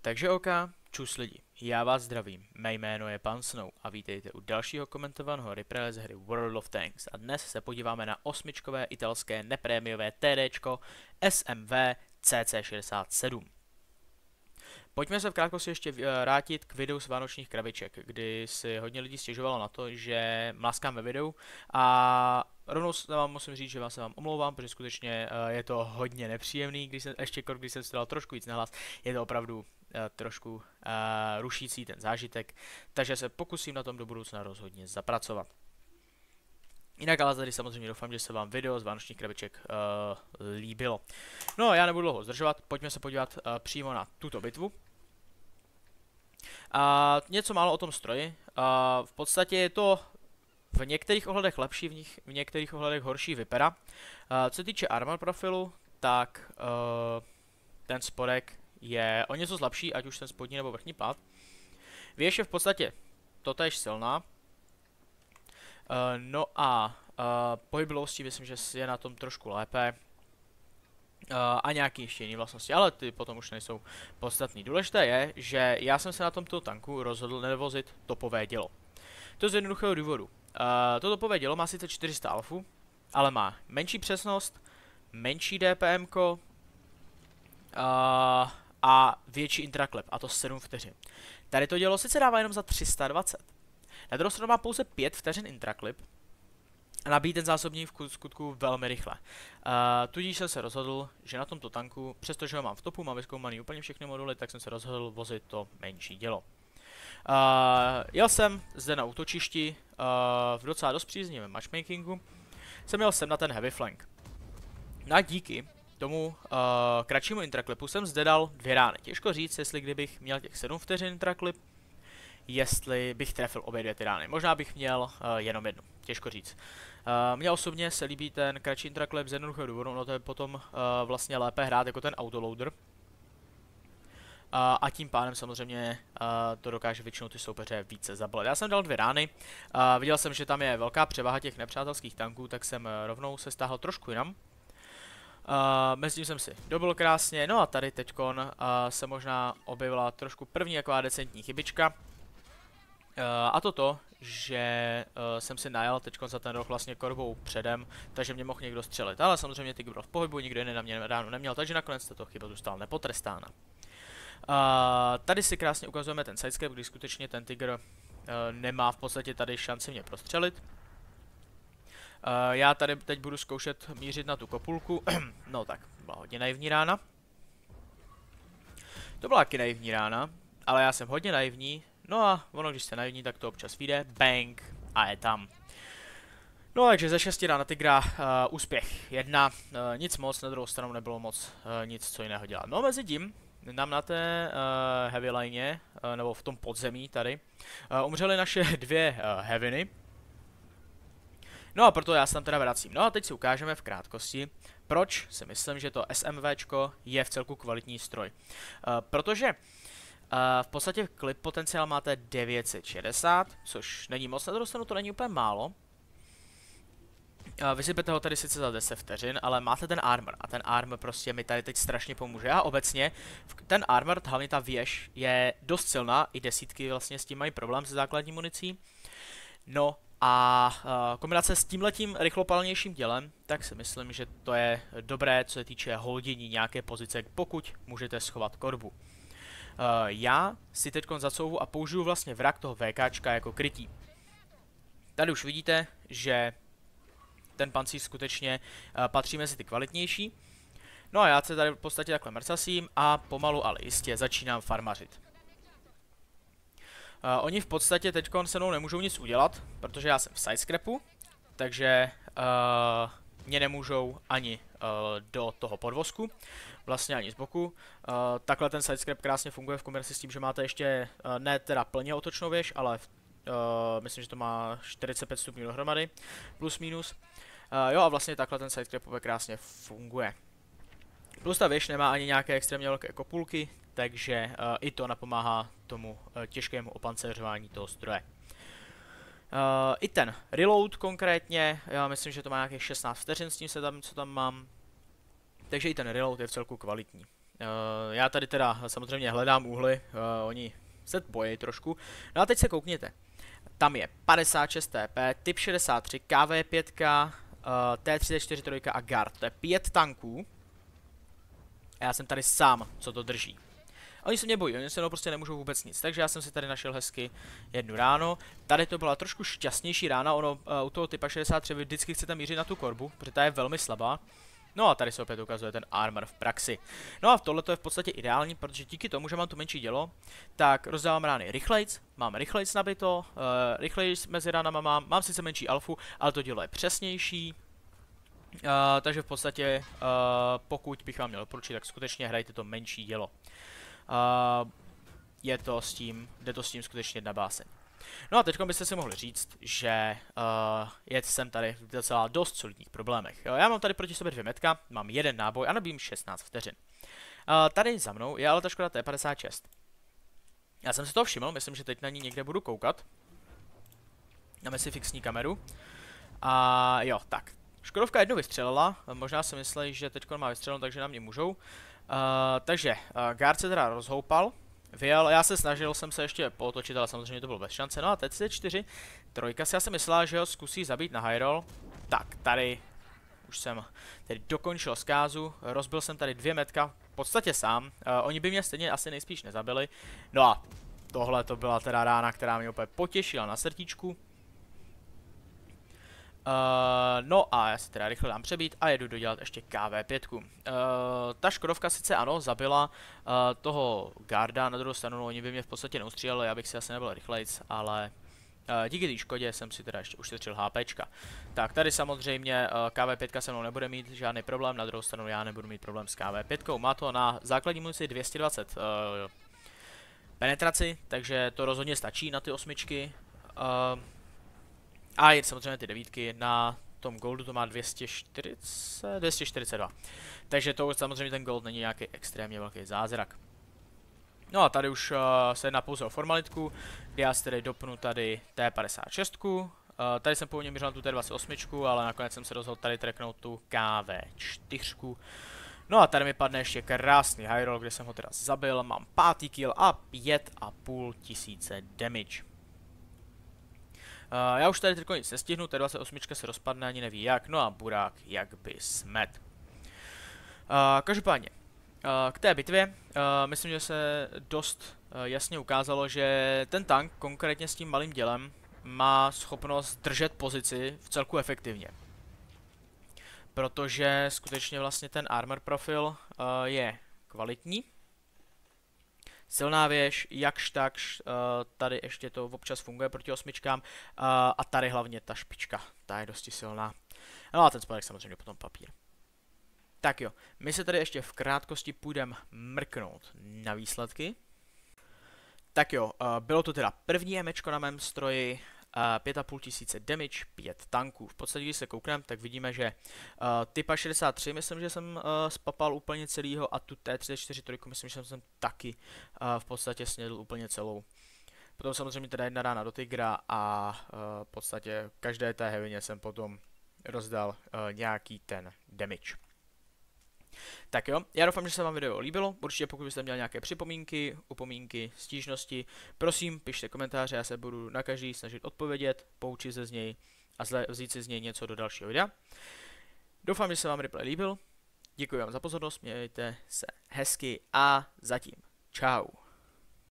Takže čus lidi, já vás zdravím, mé jméno je Pan Snow a vítejte u dalšího komentovaného replaye z hry World of Tanks a dnes se podíváme na osmičkové italské neprémiové TDčko SMV CC67. Pojďme se v krátkosti ještě vrátit k videu z vánočních krabiček, kdy si hodně lidí stěžovalo na to, že mlaskám ve videu a rovnou vám musím říct, že se vám omlouvám, protože skutečně je to hodně nepříjemný, když jsem si dal trošku víc nahlas, je to opravdu trošku rušící ten zážitek, takže se pokusím na tom do budoucna rozhodně zapracovat. Jinak ale tady samozřejmě doufám, že se vám video z vánočních krabiček líbilo. No já nebudu dlouho zdržovat, pojďme se podívat přímo na tuto bitvu. Něco málo o tom stroji. V podstatě je to v některých ohledech lepší, v některých ohledech horší vypera. Co se týče armor profilu, tak ten spodek je o něco slabší, ať už ten spodní nebo vrchní pad. Věž je v podstatě totéž silná. No a pohyblivosti myslím, že je na tom trošku lépe. A nějaký ještě jiné vlastnosti, ale ty potom už nejsou podstatný. Důležité je, že já jsem se na tomto tanku rozhodl nevozit topové dělo. To z jednoduchého důvodu. To topové dělo má sice 400 alfů, ale má menší přesnost, menší DPM a větší intraklep, a to 7 vteřin. Tady to dělo sice dává jenom za 320. Na druhou stranu má pouze 5 vteřin intraklip a nabíjí ten zásobník v skutku velmi rychle. Tudíž jsem se rozhodl, že na tomto tanku, přestože ho mám v topu, mám vyzkoumaný úplně všechny moduly, tak jsem se rozhodl vozit to menší dělo. Jel jsem zde na útočišti, v docela dost příznivém matchmakingu, jsem jel sem na ten heavy flank. No a díky tomu kratšímu intraklipu jsem zde dal 2 rány. Těžko říct, jestli kdybych měl těch 7 vteřin intraklip, jestli bych trefil obě 2 ty rány. Možná bych měl jenom jednu, těžko říct. Mně osobně se líbí ten kratší intraklip z jednoduchého důvodu, no to je potom vlastně lépe hrát jako ten autoloader. A tím pádem samozřejmě to dokáže většinou ty soupeře více zabolet. Já jsem dal 2 rány, viděl jsem, že tam je velká převaha těch nepřátelských tanků, tak jsem rovnou se stáhl trošku jinam. Mezi tím jsem si dobil krásně, no a tady teďkon se možná objevila trošku první taková decentní chybička. A to, že jsem si najel teďkon za ten roh vlastně korbou předem, takže mě mohl někdo střelit. Ale samozřejmě Tiger byl v pohybu, nikdo jiný na mě ráno neměl, takže nakonec tato chyba zůstala nepotrestána. Tady si krásně ukazujeme ten sidescape, kdy skutečně ten Tiger nemá v podstatě tady šanci mě prostřelit. Já tady teď budu zkoušet mířit na tu kopulku. No tak, byla hodně naivní rána. To byla taky naivní rána, ale já jsem hodně naivní. No a ono, když jste naivní, tak to občas vyjde. Bang! A je tam. No takže ze 6 rán na Tigra úspěch 1. Nic moc, na druhou stranu nebylo moc nic co jiného dělat. No mezi tím nám na té heavy line, nebo v tom podzemí tady, umřely naše 2 heaviny. No a proto já se tam teda vracím. No a teď si ukážeme v krátkosti, proč si myslím, že to SMVčko je v celku kvalitní stroj. Protože v podstatě klip potenciál máte 960, což není moc, na druhou stranu to není úplně málo. Vysypete ho tady sice za 10 vteřin, ale máte ten armor a ten armor prostě mi tady teď strašně pomůže. A obecně ten armor, hlavně ta věž, je dost silná, i desítky vlastně s tím mají problém se základní municí. No a kombinace s tímhletím rychlopalnějším dělem, tak si myslím, že to je dobré, co se týče holdění nějaké pozice, pokud můžete schovat korbu. Já si teď zacouvu a použiju vlastně vrak toho VKčka jako krytí. Tady už vidíte, že ten pancíř skutečně patří mezi ty kvalitnější. No a já se tady v podstatě takhle mrcasím a pomalu, ale jistě začínám farmařit. Oni v podstatě teď se mnou nemůžou nic udělat, protože já jsem v sidescrapu, takže mě nemůžou ani do toho podvozku, vlastně ani z boku. Takhle ten sidescrap krásně funguje v kombinaci s tím, že máte ještě ne teda plně otočnou věž, ale myslím, že to má 45 stupňů dohromady, plus minus. Jo a vlastně takhle ten sidescrap krásně funguje. Plus ta věž nemá ani nějaké extrémně velké kopulky, takže i to napomáhá tomu těžkému opancéřování toho stroje. I ten reload konkrétně, já myslím, že to má nějakých 16 vteřin s tím, co tam mám. Takže i ten reload je v celku kvalitní. Já tady teda samozřejmě hledám úhly, oni se bojí trošku. No a teď se koukněte. Tam je 56 TP, typ 63, KV5, T34 a Guard. To je 5 tanků. A já jsem tady sám, co to drží. Oni se mě bojí, oni se mnou prostě nemůžou vůbec nic, takže já jsem si tady našel hezky jednu ráno. Tady to byla trošku šťastnější rána, ono u toho typa 63 vy vždycky chcete mířit na tu korbu, protože ta je velmi slabá. No a tady se opět ukazuje ten armor v praxi. No a tohle to je v podstatě ideální, protože díky tomu, že mám tu menší dělo, tak rozdávám rány rychlejc, mám rychlejc nabito, rychlejc mezi ránama mám sice menší alfu, ale to dělo je přesnější. Takže v podstatě, pokud bych vám měl doporučit, tak skutečně hrajte to menší dělo. Jde to s tím skutečně na báseň. No a teď byste si mohli říct, že jsem tady v docela dost solidních problémech. Já mám tady proti sobě 2 metka, mám 1 náboj a nabijím 16 vteřin. Tady za mnou je ale ta Škoda T56. Já jsem si to všiml, myslím, že teď na ní někde budu koukat. Dáme si fixní kameru. A jo, tak. Škodovka jednu vystřelila, možná si myslí, že teď má vystřelenou, takže na mě můžou. Takže Guard se teda rozhoupal, vyjel, já se snažil jsem se ještě pootočit, ale samozřejmě to bylo bez šance. No a teď si 4, trojka si já jsem myslela, že ho zkusí zabít na high roll. Tak, tady už jsem tedy dokončil zkázu, rozbil jsem tady 2 metka, v podstatě sám. Oni by mě stejně asi nejspíš nezabili. No a tohle to byla teda rána, která mě úplně potěšila na srdíčku. No a já si teda rychle dám přebít a jedu dodělat ještě KV5. Ta Škodovka sice ano, zabila toho Guarda, na druhou stranu oni by mě v podstatě neustříleli, já bych si asi nebyl rychlejc, ale díky té Škodě jsem si teda ještě ušetřil HPčka. Tak tady samozřejmě KV5 se mnou nebude mít žádný problém, na druhou stranu já nebudu mít problém s KV5. Má to na základní munici 220 penetraci, takže to rozhodně stačí na ty 8. A je samozřejmě ty 9, na tom goldu to má 242. Takže to samozřejmě ten gold není nějaký extrémně velký zázrak. No a tady už se jedná pouze o formalitku, kdy já si tedy dopnu tady T56. Tady jsem původně mířil na tu T28, ale nakonec jsem se rozhodl tady tracknout tu KV4. No a tady mi padne ještě krásný high roll, kde jsem ho teda zabil, mám 5. kill a 5500 damage. Já už tady teď nic nestihnu, T28 se rozpadne, ani neví jak, no a burák jak by smet. Každopádně, k té bitvě, myslím, že se dost jasně ukázalo, že ten tank, konkrétně s tím malým dělem, má schopnost držet pozici v celku efektivně. Protože skutečně vlastně ten armor profil je kvalitní. Silná věž, jakž takž, tady ještě to občas funguje proti 8, a tady hlavně ta špička, ta je dosti silná. No a ten spodek samozřejmě potom papír. Tak jo, my se tady ještě v krátkosti půjdeme mrknout na výsledky. Tak jo, bylo to teda první emečko na mém stroji, 5500 damage, 5 tanků. V podstatě, když se koukneme, tak vidíme, že typa 63, myslím, že jsem spapal úplně celýho a tu T34 myslím, že jsem taky v podstatě snědl úplně celou. Potom samozřejmě teda jedna rána do Tigra a v podstatě každé té heavině jsem potom rozdal nějaký ten damage. Tak jo, já doufám, že se vám video líbilo, určitě pokud byste měli nějaké připomínky, upomínky, stížnosti, prosím, pište komentáře, já se budu na každý snažit odpovědět, poučit se z něj a vzít si z něj něco do dalšího videa. Doufám, že se vám replay líbil, děkuji vám za pozornost, mějte se hezky a zatím, čau.